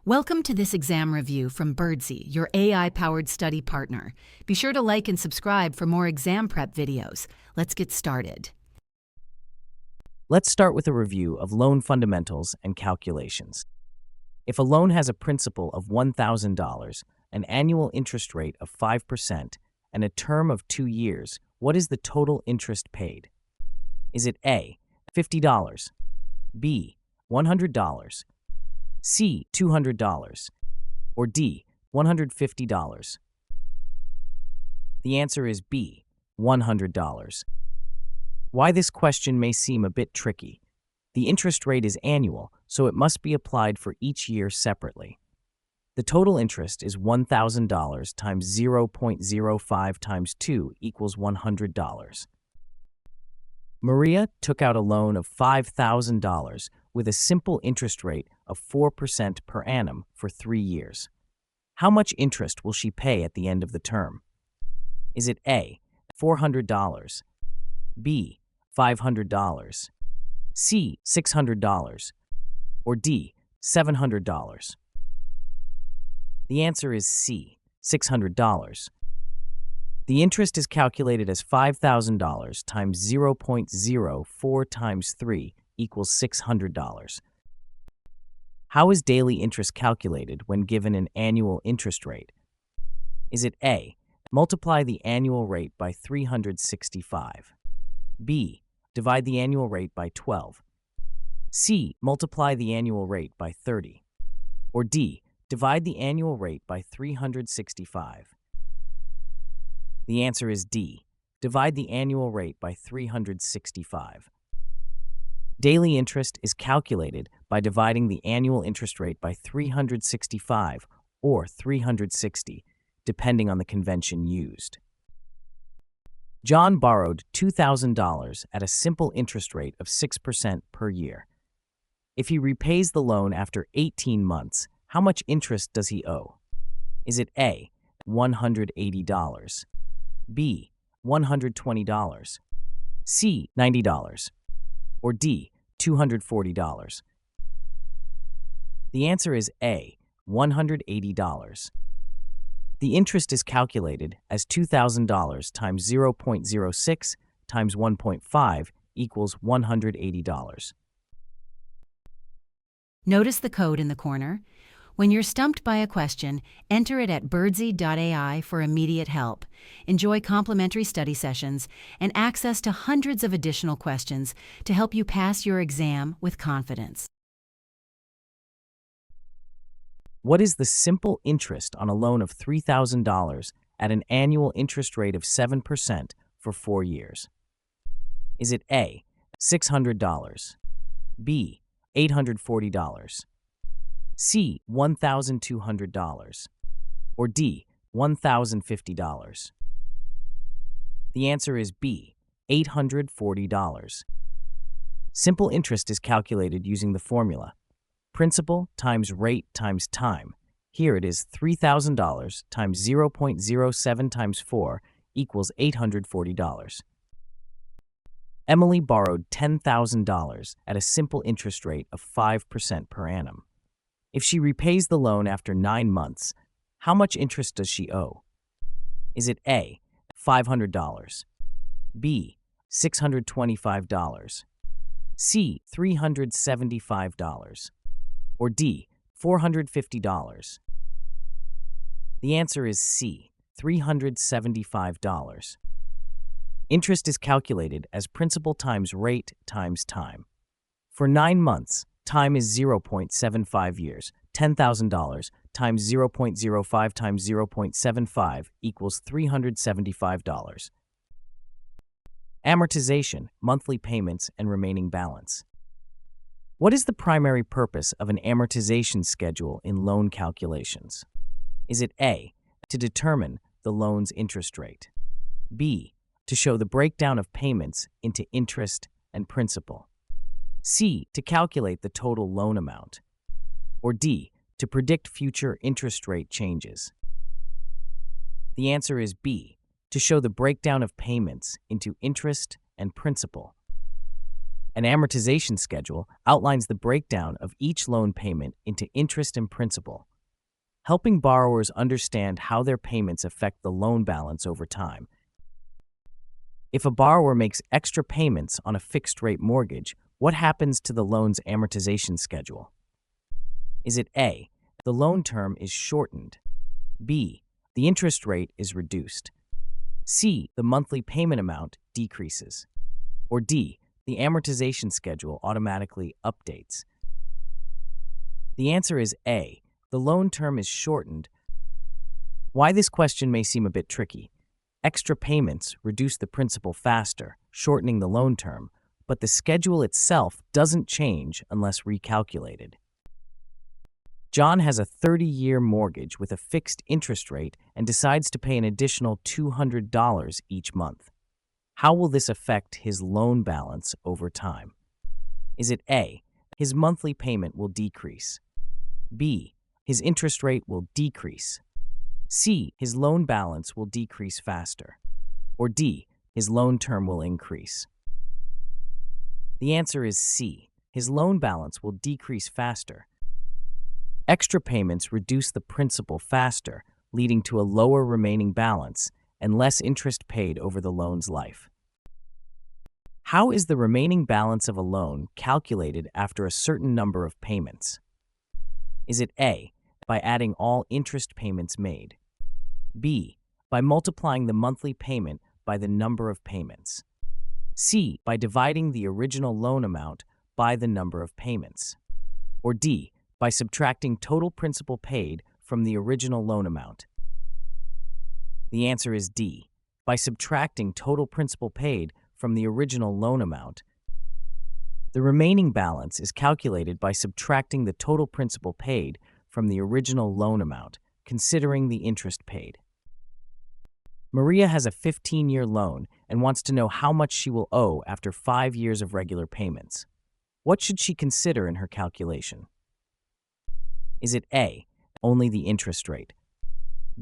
Welcome to this exam review from Birdsy, your AI-powered study partner. Be sure to like and subscribe for more exam prep videos. Let's get started. Let's start with a review of loan fundamentals and calculations. If a loan has a principal of $1,000, an annual interest rate of 5%, and a term of 2 years, what is the total interest paid? Is it A, $50, B, $100, C, $200, or D, $150? The answer is B, $100. Why this question may seem a bit tricky. The interest rate is annual, so it must be applied for each year separately. The total interest is $1,000 times 0.05 times 2 equals $100. Maria took out a loan of $5,000 with a simple interest rate of 4% per annum for 3 years. How much interest will she pay at the end of the term? Is it A, $400, B, $500, C, $600, or D, $700? The answer is C, $600. The interest is calculated as $5,000 times 0.04 times 3 equals $600. How is daily interest calculated when given an annual interest rate? Is it A, multiply the annual rate by 365, B, divide the annual rate by 12, C, multiply the annual rate by 30, or D, divide the annual rate by 365? The answer is D, divide the annual rate by 365. Daily interest is calculated by dividing the annual interest rate by 365 or 360, depending on the convention used. John borrowed $2,000 at a simple interest rate of 6% per year. If he repays the loan after 18 months, how much interest does he owe? Is it A, $180, B, $120, C, $90, or D, $240? The answer is A, $180. The interest is calculated as $2,000 times 0.06 times 1.5 equals $180. Notice the code in the corner. When you're stumped by a question, enter it at birdsy.ai for immediate help. Enjoy complimentary study sessions and access to hundreds of additional questions to help you pass your exam with confidence. What is the simple interest on a loan of $3,000 at an annual interest rate of 7% for 4 years? Is it A, $600, B, $840, C, $1,200, or D, $1,050? The answer is B, $840. Simple interest is calculated using the formula principal times rate times time. Here it is $3,000 times 0.07 times 4 equals $840. Emily borrowed $10,000 at a simple interest rate of 5% per annum. If she repays the loan after 9 months, how much interest does she owe? Is it A, $500, B, $625, C, $375, or D, $450? The answer is C, $375. Interest is calculated as principal times rate times time. For 9 months, time is 0.75 years. $10,000 times 0.05 times 0.75 equals $375. Amortization, monthly payments, and remaining balance. What is the primary purpose of an amortization schedule in loan calculations? Is it A, to determine the loan's interest rate, B, to show the breakdown of payments into interest and principal, C, to calculate the total loan amount, or D, to predict future interest rate changes? The answer is B, to show the breakdown of payments into interest and principal. An amortization schedule outlines the breakdown of each loan payment into interest and principal, helping borrowers understand how their payments affect the loan balance over time. If a borrower makes extra payments on a fixed-rate mortgage, what happens to the loan's amortization schedule? Is it A, the loan term is shortened, B, the interest rate is reduced, C, the monthly payment amount decreases, or D, the amortization schedule automatically updates? The answer is A, the loan term is shortened. Why this question may seem a bit tricky. Extra payments reduce the principal faster, shortening the loan term, but the schedule itself doesn't change unless recalculated. John has a 30-year mortgage with a fixed interest rate and decides to pay an additional $200 each month. How will this affect his loan balance over time? Is it A, his monthly payment will decrease, B, his interest rate will decrease, C, his loan balance will decrease faster, or D, his loan term will increase? The answer is C, his loan balance will decrease faster. Extra payments reduce the principal faster, leading to a lower remaining balance and less interest paid over the loan's life. How is the remaining balance of a loan calculated after a certain number of payments? Is it A, by adding all interest payments made, B, by multiplying the monthly payment by the number of payments, C, by dividing the original loan amount by the number of payments, or D, by subtracting total principal paid from the original loan amount? The answer is D, by subtracting total principal paid from the original loan amount. The remaining balance is calculated by subtracting the total principal paid from the original loan amount, considering the interest paid. Maria has a 15-year loan and wants to know how much she will owe after 5 years of regular payments. What should she consider in her calculation? Is it A, only the interest rate,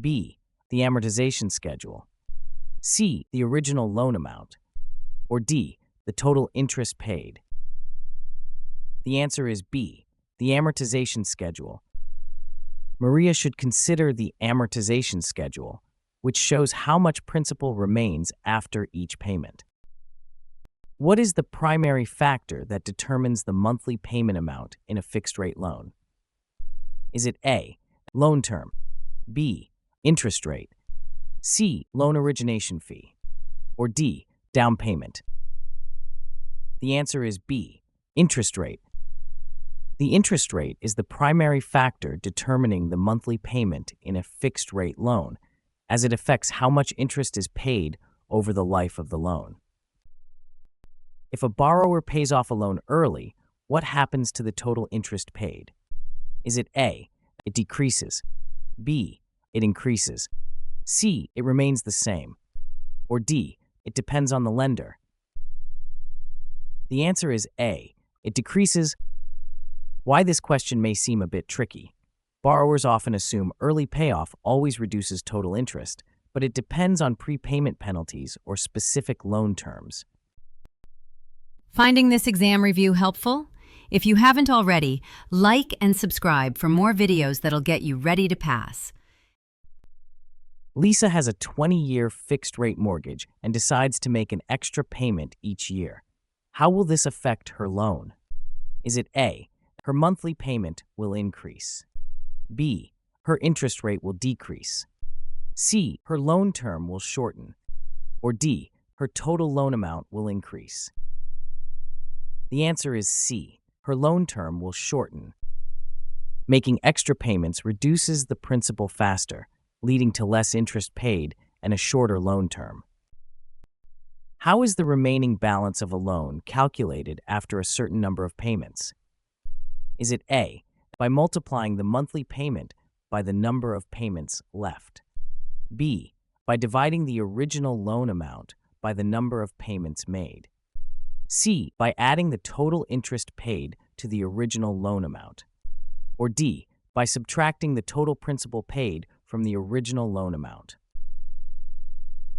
B, the amortization schedule, C, the original loan amount, or D, the total interest paid? The answer is B, the amortization schedule. Maria should consider the amortization schedule, which shows how much principal remains after each payment. What is the primary factor that determines the monthly payment amount in a fixed-rate loan? Is it A, loan term, B, interest rate, C, loan origination fee, or D, down payment? The answer is B, interest rate. The interest rate is the primary factor determining the monthly payment in a fixed-rate loan, as it affects how much interest is paid over the life of the loan. If a borrower pays off a loan early, what happens to the total interest paid? Is it A, it decreases, B, it increases, C, it remains the same, or D, it depends on the lender? The answer is A, it decreases. Why this question may seem a bit tricky. Borrowers often assume early payoff always reduces total interest, but it depends on prepayment penalties or specific loan terms. Finding this exam review helpful? If you haven't already, like and subscribe for more videos that'll get you ready to pass. Lisa has a 20-year fixed-rate mortgage and decides to make an extra payment each year. How will this affect her loan? Is it A, her monthly payment will increase, B, her interest rate will decrease, C, her loan term will shorten, or D, her total loan amount will increase? The answer is C, her loan term will shorten. Making extra payments reduces the principal faster, leading to less interest paid and a shorter loan term. How is the remaining balance of a loan calculated after a certain number of payments? Is it A, by multiplying the monthly payment by the number of payments left, B, by dividing the original loan amount by the number of payments made, C, by adding the total interest paid to the original loan amount, or D, by subtracting the total principal paid from the original loan amount?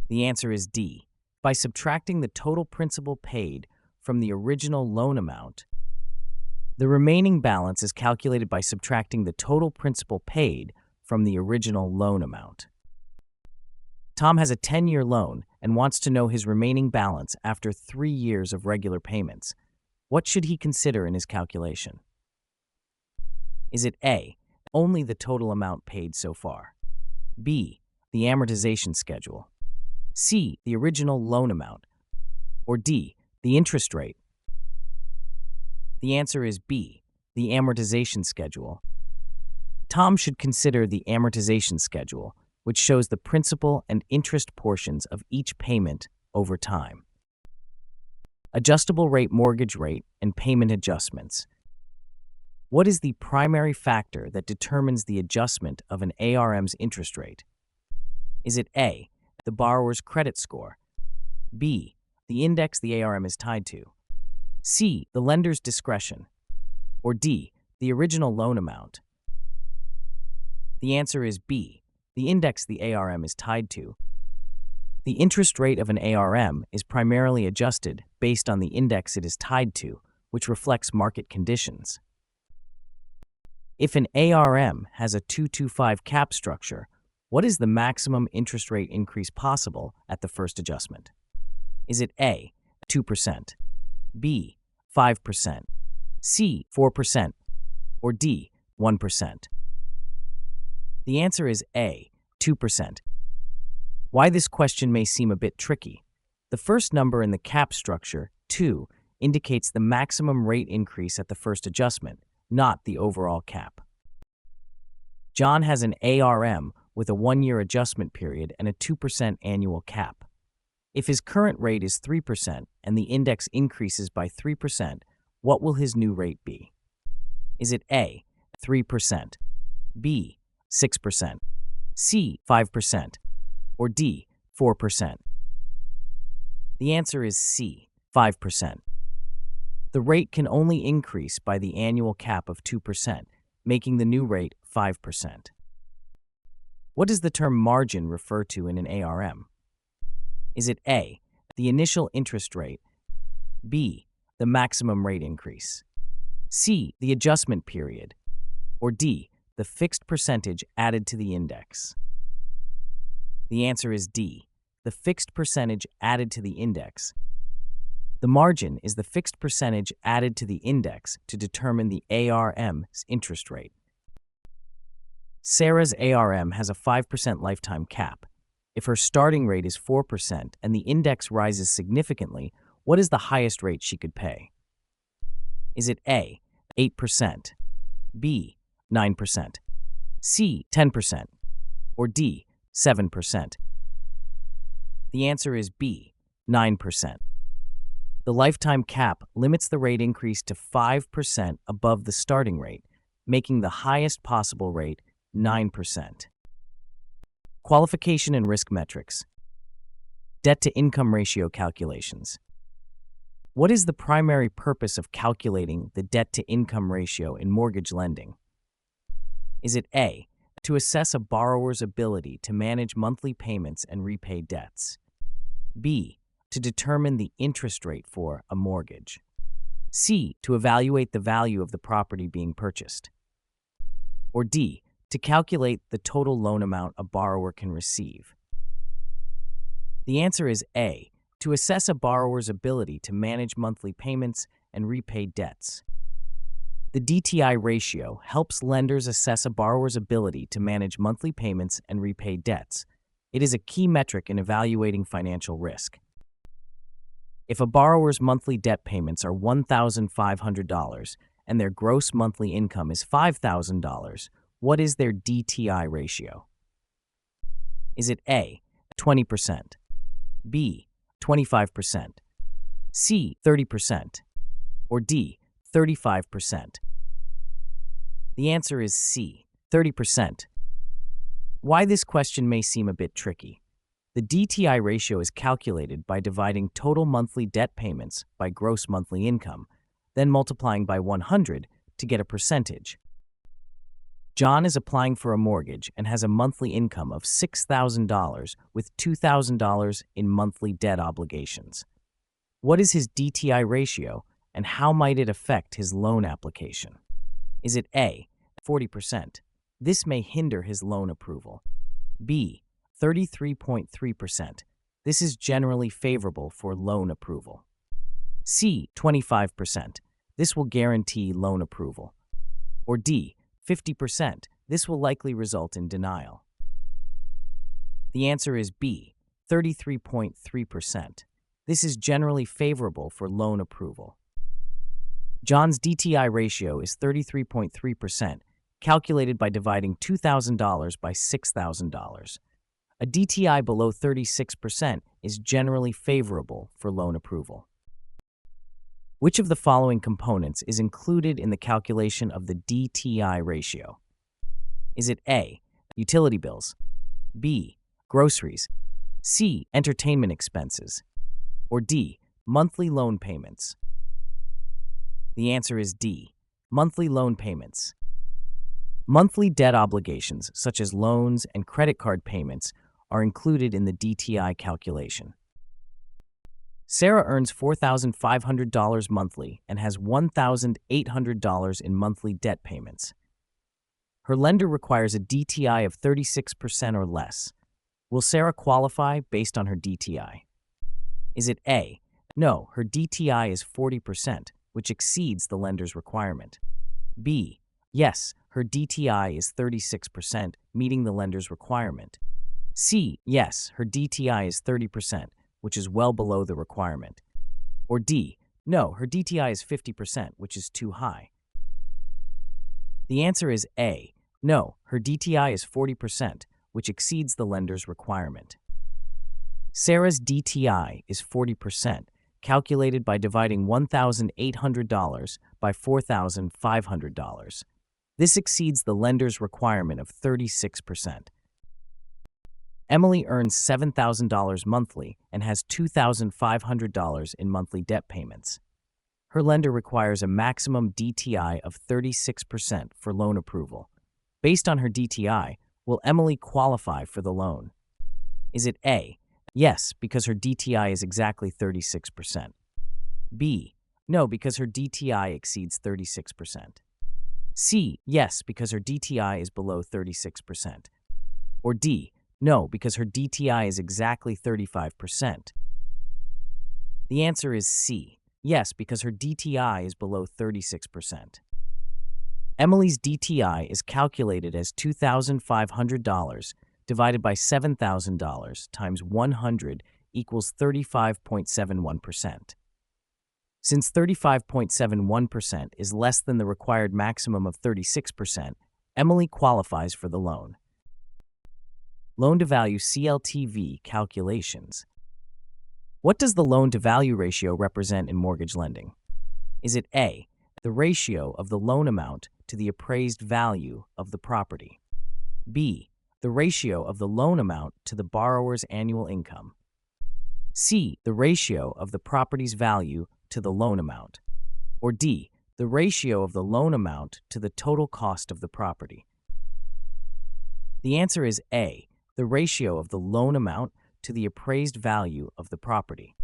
The answer is D, by subtracting the total principal paid from the original loan amount. The remaining balance is calculated by subtracting the total principal paid from the original loan amount. Tom has a 10-year loan and wants to know his remaining balance after 3 years of regular payments. What should he consider in his calculation? Is it A, only the total amount paid so far? B, the amortization schedule? C, the original loan amount? Or D, the interest rate? The answer is B, the amortization schedule. Tom should consider the amortization schedule, which shows the principal and interest portions of each payment over time. Adjustable rate mortgage rate and payment adjustments. What is the primary factor that determines the adjustment of an ARM's interest rate? Is it A, the borrower's credit score? B, the index the ARM is tied to? C, the lender's discretion? Or D, the original loan amount? The answer is B, the index the ARM is tied to. The interest rate of an ARM is primarily adjusted based on the index it is tied to, which reflects market conditions. If an ARM has a 225 cap structure, what is the maximum interest rate increase possible at the first adjustment? Is it A, 2%, B, 5%, C, 4%, or D, 1%? The answer is A, 2%. Why this question may seem a bit tricky. The first number in the cap structure, 2, indicates the maximum rate increase at the first adjustment, not the overall cap. John has an ARM with a 1-year adjustment period and a 2% annual cap. If his current rate is 3% and the index increases by 3%, what will his new rate be? Is it A, 3%, B, 6%, C, 5%, or D, 4%? The answer is C, 5%. The rate can only increase by the annual cap of 2%, making the new rate 5%. What does the term margin refer to in an ARM? Is it A, the initial interest rate, B, the maximum rate increase, C, the adjustment period, or D, the fixed percentage added to the index? The answer is D, the fixed percentage added to the index. The margin is the fixed percentage added to the index to determine the ARM's interest rate. Sarah's ARM has a 5% lifetime cap. If her starting rate is 4% and the index rises significantly, what is the highest rate she could pay? Is it A, 8%, B, 9%, C, 10%, or D, 7%? The answer is B, 9%. The lifetime cap limits the rate increase to 5% above the starting rate, making the highest possible rate 9%. Qualification and risk metrics. Debt-to-income ratio calculations. What is the primary purpose of calculating the debt-to-income ratio in mortgage lending? Is it A, to assess a borrower's ability to manage monthly payments and repay debts? B, to determine the interest rate for a mortgage? C, to evaluate the value of the property being purchased? Or D, to calculate the total loan amount a borrower can receive? The answer is A, to assess a borrower's ability to manage monthly payments and repay debts. The DTI ratio helps lenders assess a borrower's ability to manage monthly payments and repay debts. It is a key metric in evaluating financial risk. If a borrower's monthly debt payments are $1,500 and their gross monthly income is $5,000, what is their DTI ratio? Is it A, 20%, B, 25%, C, 30%, or D, 35%? The answer is C, 30%. Why this question may seem a bit tricky. The DTI ratio is calculated by dividing total monthly debt payments by gross monthly income, then multiplying by 100 to get a percentage. John is applying for a mortgage and has a monthly income of $6,000 with $2,000 in monthly debt obligations. What is his DTI ratio, and how might it affect his loan application? Is it A, 40%? This may hinder his loan approval. B, 33.3%. This is generally favorable for loan approval. C, 25%. This will guarantee loan approval. Or D, 50%. This will likely result in denial. The answer is B, 33.3%. This is generally favorable for loan approval. John's DTI ratio is 33.3%, calculated by dividing $2,000 by $6,000. A DTI below 36% is generally favorable for loan approval. Which of the following components is included in the calculation of the DTI ratio? Is it A, utility bills, B, groceries, C, entertainment expenses, or D, monthly loan payments? The answer is D, monthly loan payments. Monthly debt obligations, such as loans and credit card payments, are included in the DTI calculation. Sarah earns $4,500 monthly and has $1,800 in monthly debt payments. Her lender requires a DTI of 36% or less. Will Sarah qualify based on her DTI? Is it A, no, her DTI is 40%, which exceeds the lender's requirement? B, yes, her DTI is 36%, meeting the lender's requirement. C, yes, her DTI is 30%, which is well below the requirement. Or D, no, her DTI is 50%, which is too high. The answer is A, no, her DTI is 40%, which exceeds the lender's requirement. Sarah's DTI is 40%, calculated by dividing $1,800 by $4,500. This exceeds the lender's requirement of 36%. Emily earns $7,000 monthly and has $2,500 in monthly debt payments. Her lender requires a maximum DTI of 36% for loan approval. Based on her DTI, will Emily qualify for the loan? Is it A, yes, because her DTI is exactly 36%. B, no, because her DTI exceeds 36%. C, yes, because her DTI is below 36%. Or D, no, because her DTI is exactly 35%. The answer is C, yes, because her DTI is below 36%. Emily's DTI is calculated as $2,500 divided by $7,000 times 100 equals 35.71%. Since 35.71% is less than the required maximum of 36%, Emily qualifies for the loan. Loan-to-value CLTV calculations. What does the loan-to-value ratio represent in mortgage lending? Is it A, the ratio of the loan amount to the appraised value of the property? B, the ratio of the loan amount to the borrower's annual income? C, the ratio of the property's value to the loan amount? Or D, the ratio of the loan amount to the total cost of the property? The answer is A, the ratio of the loan amount to the appraised value of the property.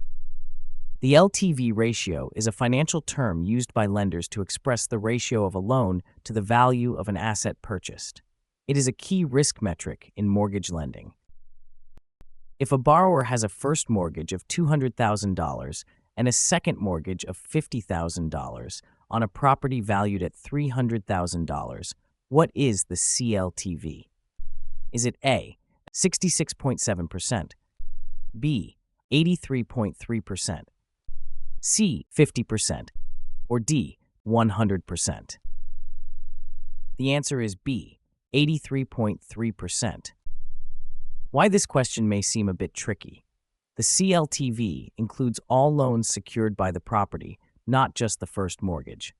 The LTV ratio is a financial term used by lenders to express the ratio of a loan to the value of an asset purchased. It is a key risk metric in mortgage lending. If a borrower has a first mortgage of $200,000 and a second mortgage of $50,000 on a property valued at $300,000, what is the CLTV? Is it A, 66.7%, B, 83.3%, C, 50%, or D, 100%? The answer is B, 83.3%. Why this question may seem a bit tricky. The CLTV includes all loans secured by the property, not just the first mortgage.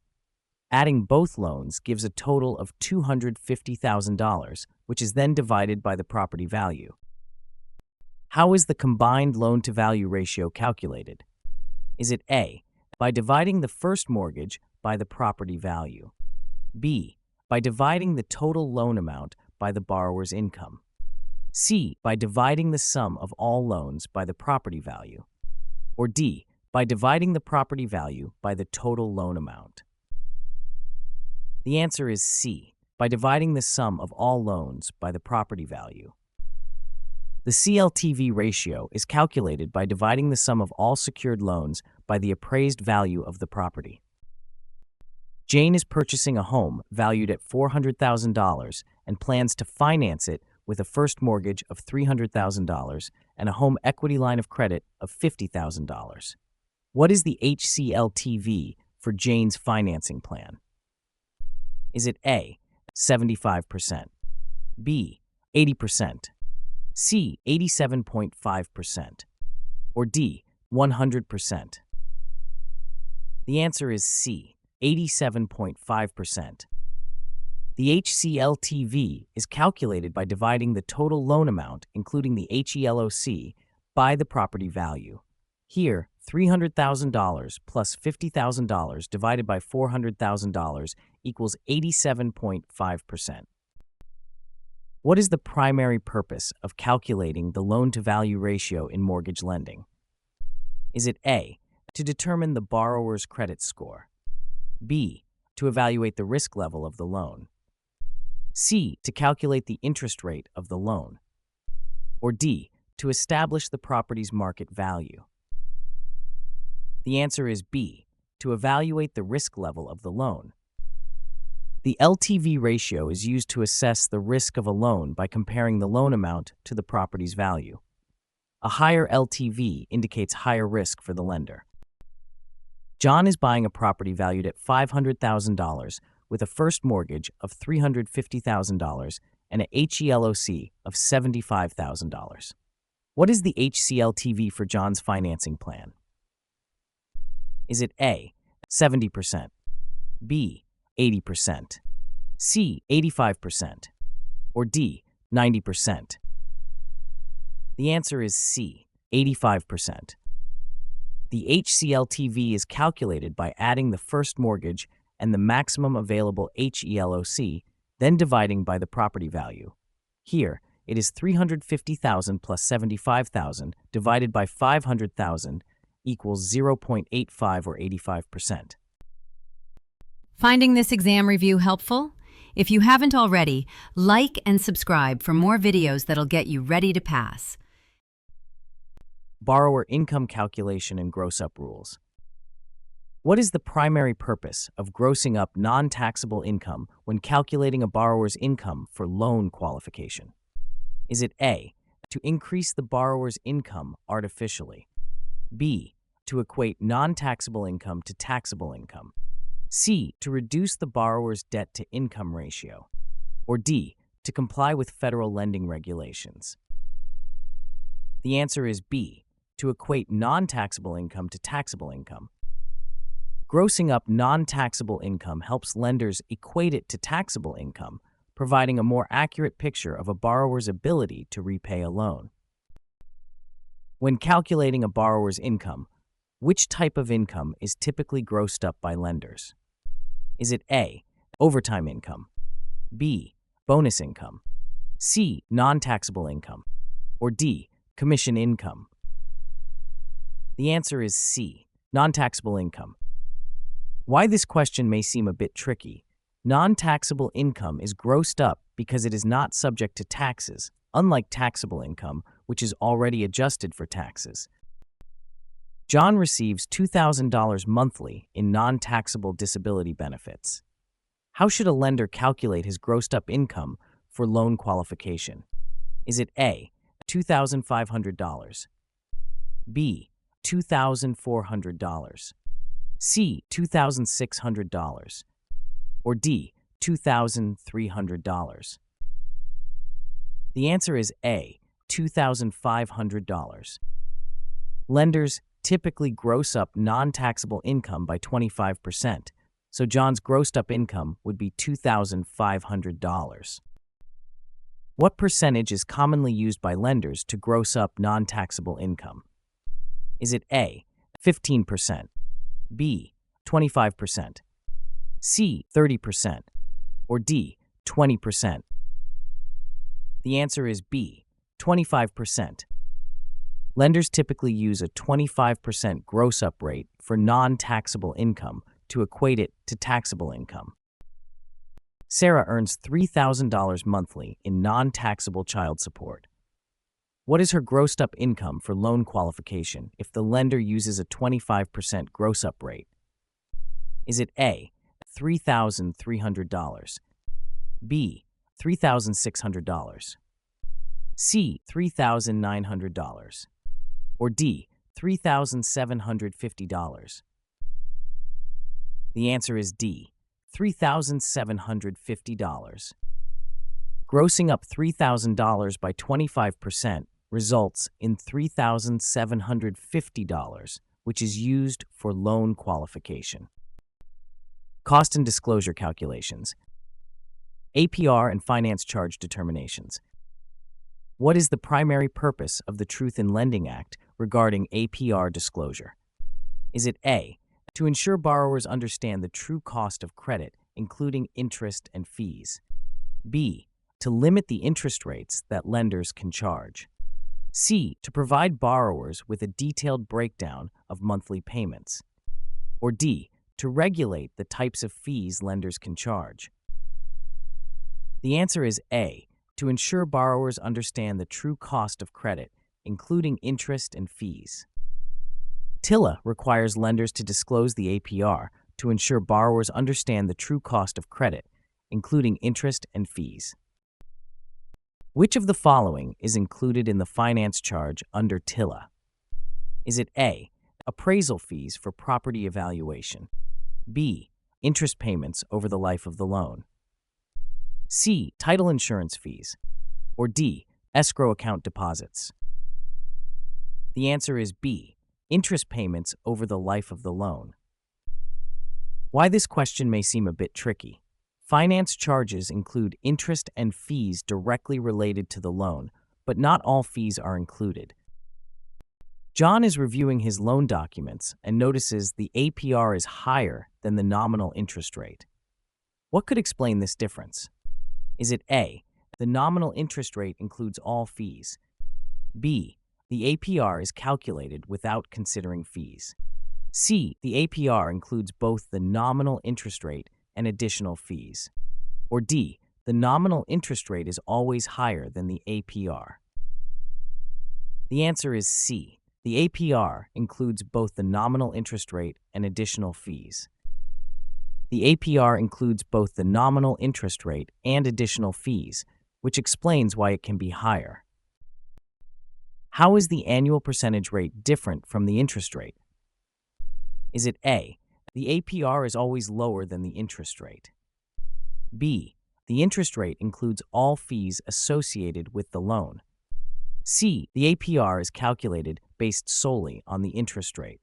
Adding both loans gives a total of $250,000, which is then divided by the property value. How is the combined loan-to-value ratio calculated? Is it A, by dividing the first mortgage by the property value? B, by dividing the total loan amount by the borrower's income? C, by dividing the sum of all loans by the property value? Or D, by dividing the property value by the total loan amount? The answer is C, by dividing the sum of all loans by the property value. The CLTV ratio is calculated by dividing the sum of all secured loans by the appraised value of the property. Jane is purchasing a home valued at $400,000 and plans to finance it with a first mortgage of $300,000 and a home equity line of credit of $50,000. What is the HCLTV for Jane's financing plan? Is it A, 75%, B, 80%, C, 87.5%, or D, 100%? The answer is C, 87.5%. The HCLTV is calculated by dividing the total loan amount, including the HELOC, by the property value. Here, $300,000 plus $50,000 divided by $400,000 equals 87.5%. What is the primary purpose of calculating the loan-to-value ratio in mortgage lending? Is it A, to determine the borrower's credit score, B, to evaluate the risk level of the loan, C, to calculate the interest rate of the loan, or D, to establish the property's market value? The answer is B, to evaluate the risk level of the loan. The LTV ratio is used to assess the risk of a loan by comparing the loan amount to the property's value. A higher LTV indicates higher risk for the lender. John is buying a property valued at $500,000 with a first mortgage of $350,000 and an HELOC of $75,000. What is the HCLTV for John's financing plan? Is it A, 70%, B, 80%, C, 85%, or D, 90%? The answer is C, 85%. The HCLTV is calculated by adding the first mortgage and the maximum available HELOC, then dividing by the property value. Here, it is $350,000 plus $75,000 divided by $500,000 equals 0.85 or 85%. Finding this exam review helpful? If you haven't already, like and subscribe for more videos that'll get you ready to pass. Borrower income calculation and gross-up rules. What is the primary purpose of grossing up non-taxable income when calculating a borrower's income for loan qualification? Is it A, to increase the borrower's income artificially, B, to equate non-taxable income to taxable income, C, to reduce the borrower's debt-to-income ratio, or D, to comply with federal lending regulations? The answer is B, to equate non-taxable income to taxable income. Grossing up non-taxable income helps lenders equate it to taxable income, providing a more accurate picture of a borrower's ability to repay a loan. When calculating a borrower's income, which type of income is typically grossed up by lenders? Is it A, overtime income, B, bonus income, C, non-taxable income, or D, commission income? The answer is C, non-taxable income. Why this question may seem a bit tricky, non-taxable income is grossed up because it is not subject to taxes, unlike taxable income, which is already adjusted for taxes. John receives $2,000 monthly in non-taxable disability benefits. How should a lender calculate his grossed-up income for loan qualification? Is it A, $2,500, B, $2,400, C, $2,600, or D, $2,300? The answer is A, $2,500. Lenders typically gross up non-taxable income by 25%, so John's grossed-up income would be $2,500. What percentage is commonly used by lenders to gross up non-taxable income? Is it A, 15%, B, 25%, C, 30%, or D, 20%? The answer is B, 25%. Lenders typically use a 25% gross-up rate for non-taxable income to equate it to taxable income. Sarah earns $3,000 monthly in non-taxable child support. What is her grossed-up income for loan qualification if the lender uses a 25% gross-up rate? Is it A, $3,300, B, $3,600, C, $3,900, or D, $3,750? The answer is D, $3,750. Grossing up $3,000 by 25% results in $3,750, which is used for loan qualification. Cost and disclosure calculations. APR and finance charge determinations. What is the primary purpose of the Truth in Lending Act regarding APR disclosure? Is it A, to ensure borrowers understand the true cost of credit, including interest and fees? B, to limit the interest rates that lenders can charge? C, to provide borrowers with a detailed breakdown of monthly payments? Or D, to regulate the types of fees lenders can charge? The answer is A, to ensure borrowers understand the true cost of credit, including interest and fees. TILA requires lenders to disclose the APR to ensure borrowers understand the true cost of credit, including interest and fees. Which of the following is included in the finance charge under TILA? Is it A, appraisal fees for property evaluation, B, interest payments over the life of the loan, C, title insurance fees, or D, escrow account deposits? The answer is B, interest payments over the life of the loan. Why this question may seem a bit tricky. Finance charges include interest and fees directly related to the loan, but not all fees are included. John is reviewing his loan documents and notices the APR is higher than the nominal interest rate. What could explain this difference? Is it A, the nominal interest rate includes all fees, B, the APR is calculated without considering fees, C, the APR includes both the nominal interest rate and additional fees, or D, the nominal interest rate is always higher than the APR? The answer is C, the APR includes both the nominal interest rate and additional fees. The APR includes both the nominal interest rate and additional fees, which explains why it can be higher. How is the annual percentage rate different from the interest rate? Is it A, the APR is always lower than the interest rate, B, the interest rate includes all fees associated with the loan, C, the APR is calculated based solely on the interest rate,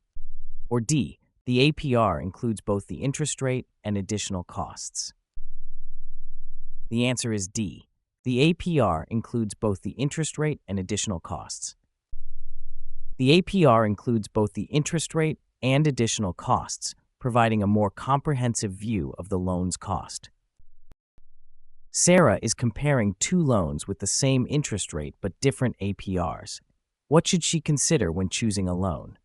or D, the APR includes both the interest rate and additional costs? The answer is D, the APR includes both the interest rate and additional costs. The APR includes both the interest rate and additional costs, providing a more comprehensive view of the loan's cost. Sarah is comparing two loans with the same interest rate but different APRs. What should she consider when choosing a loan?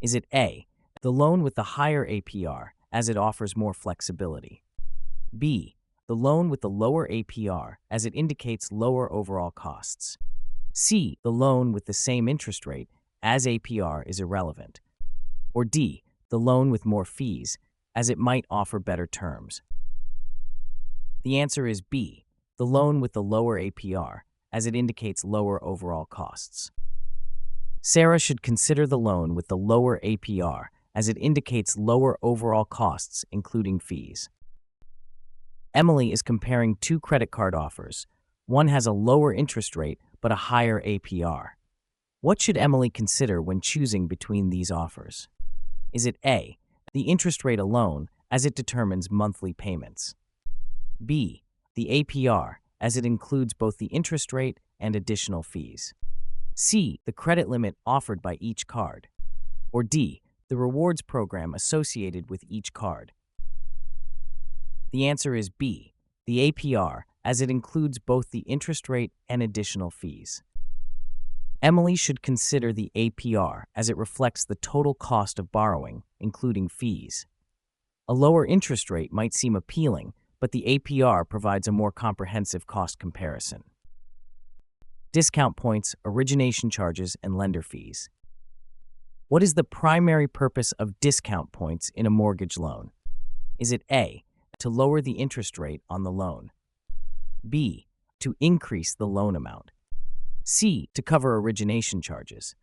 Is it A, the loan with the higher APR, as it offers more flexibility, B, the loan with the lower APR, as it indicates lower overall costs, C, the loan with the same interest rate, as APR is irrelevant, or D, the loan with more fees, as it might offer better terms? The answer is B, the loan with the lower APR, as it indicates lower overall costs. Sarah should consider the loan with the lower APR, as it indicates lower overall costs, including fees. Emily is comparing two credit card offers. One has a lower interest rate but a higher APR. What should Emily consider when choosing between these offers? Is it A, the interest rate alone, as it determines monthly payments, B, the APR, as it includes both the interest rate and additional fees, C, the credit limit offered by each card, or D, the rewards program associated with each card? The answer is B, the APR, as it includes both the interest rate and additional fees. Emily should consider the APR as it reflects the total cost of borrowing, including fees. A lower interest rate might seem appealing, but the APR provides a more comprehensive cost comparison. Discount points, origination charges, and lender fees. What is the primary purpose of discount points in a mortgage loan? Is it A, to lower the interest rate on the loan, B, to increase the loan amount, C, to cover origination charges,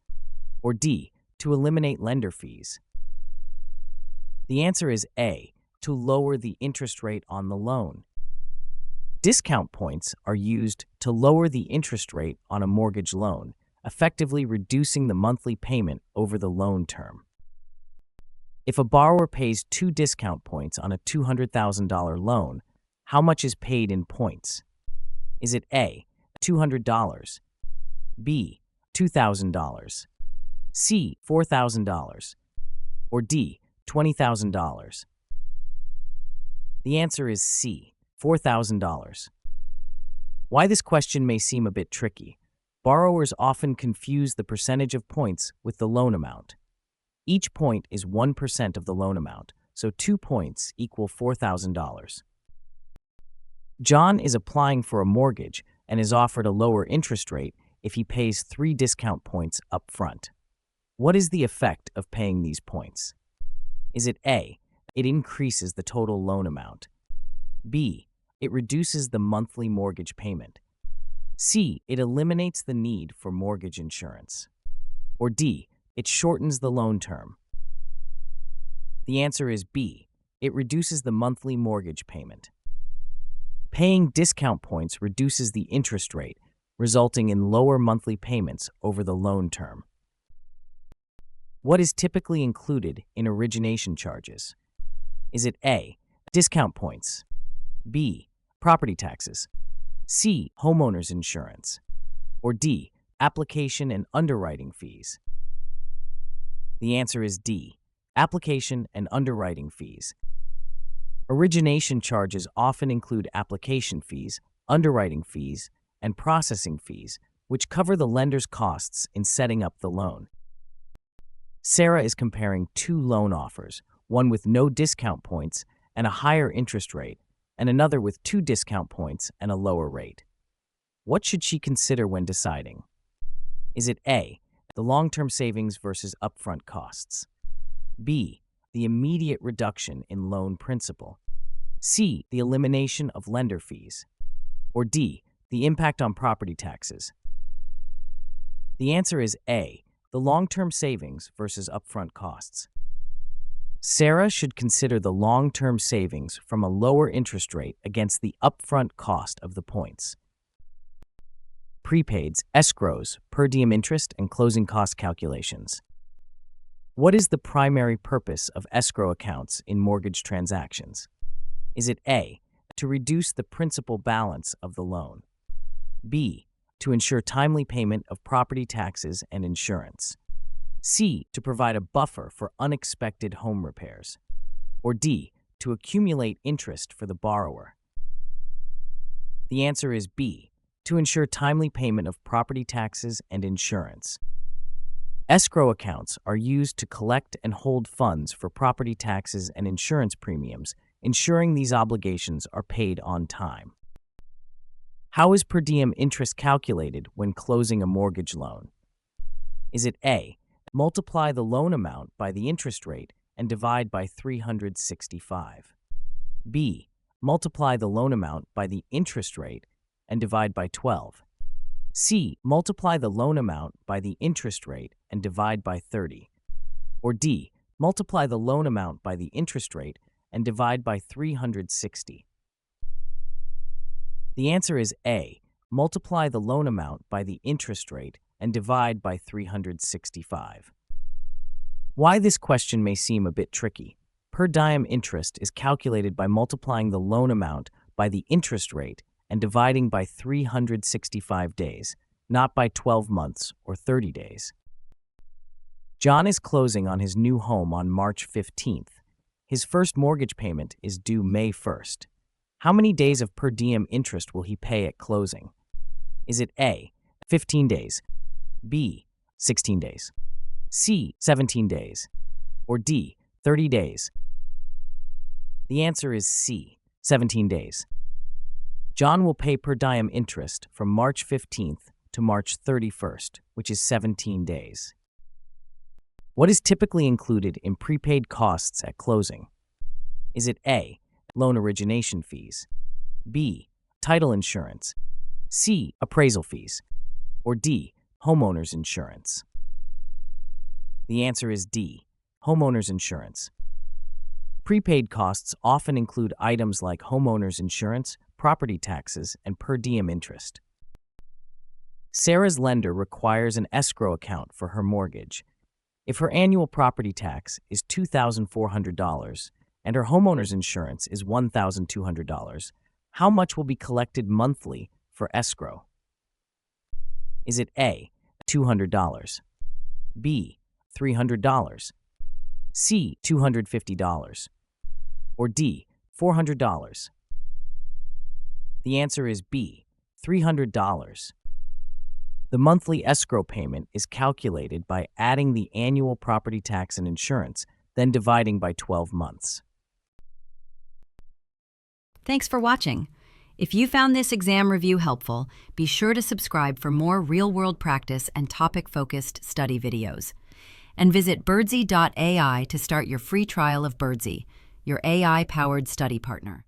or D, to eliminate lender fees? The answer is A, to lower the interest rate on the loan. Discount points are used to lower the interest rate on a mortgage loan, effectively reducing the monthly payment over the loan term. If a borrower pays 2 discount points on a $200,000 loan, how much is paid in points? Is it A, $200, B, $2,000, C, $4,000, or D, $20,000? The answer is C, $4,000. Why this question may seem a bit tricky. Borrowers often confuse the percentage of points with the loan amount. Each point is 1% of the loan amount, so 2 points equal $4,000. John is applying for a mortgage and is offered a lower interest rate if he pays 3 discount points up front. What is the effect of paying these points? Is it A, it increases the total loan amount, B, it reduces the monthly mortgage payment, C, it eliminates the need for mortgage insurance, or D, it shortens the loan term? The answer is B, it reduces the monthly mortgage payment. Paying discount points reduces the interest rate, resulting in lower monthly payments over the loan term. What is typically included in origination charges? Is it A, discount points, B, property taxes, C, homeowners insurance, or D, application and underwriting fees? The answer is D, application and underwriting fees. Origination charges often include application fees, underwriting fees, and processing fees, which cover the lender's costs in setting up the loan. Sarah is comparing 2 loan offers, one with no discount points and a higher interest rate, and another with 2 discount points and a lower rate. What should she consider when deciding? Is it A, the long-term savings versus upfront costs, B, the immediate reduction in loan principal, C, the elimination of lender fees, or D, the impact on property taxes? The answer is A, the long-term savings versus upfront costs. Sarah should consider the long-term savings from a lower interest rate against the upfront cost of the points. Prepaids, escrows, per diem interest, and closing cost calculations. What is the primary purpose of escrow accounts in mortgage transactions? Is it A, to reduce the principal balance of the loan, B, to ensure timely payment of property taxes and insurance, C, to provide a buffer for unexpected home repairs, or D, to accumulate interest for the borrower? The answer is B, to ensure timely payment of property taxes and insurance. Escrow accounts are used to collect and hold funds for property taxes and insurance premiums, ensuring these obligations are paid on time. How is per diem interest calculated when closing a mortgage loan? Is it A, multiply the loan amount by the interest rate and divide by 365, B, multiply the loan amount by the interest rate and divide by 12, C, multiply the loan amount by the interest rate and divide by 30, or D, multiply the loan amount by the interest rate and divide by 360? The answer is A, multiply the loan amount by the interest rate and divide by 365. Why this question may seem a bit tricky. Per diem interest is calculated by multiplying the loan amount by the interest rate and dividing by 365 days, not by 12 months or 30 days. John is closing on his new home on March 15th. His first mortgage payment is due May 1st. How many days of per diem interest will he pay at closing? Is it A, 15 days, B. 16 days. C. 17 days. Or D. 30 days. The answer is C. 17 days. John will pay per diem interest from March 15th to March 31st, which is 17 days. What is typically included in prepaid costs at closing? Is it A. Loan origination fees, B. Title insurance, C. Appraisal fees, or D. Homeowners insurance? The answer is D. Homeowners insurance. Prepaid costs often include items like homeowners insurance, property taxes, and per diem interest. Sarah's lender requires an escrow account for her mortgage. If her annual property tax is $2,400 and her homeowner's insurance is $1,200, how much will be collected monthly for escrow? Is it A. $200, B. $300, C. $250, or D. $400? The answer is B. $300. The monthly escrow payment is calculated by adding the annual property tax and insurance, then dividing by 12 months. Thanks for watching. If you found this exam review helpful, be sure to subscribe for more real-world practice and topic-focused study videos. And visit Birdsy.ai to start your free trial of Birdsy, your AI-powered study partner.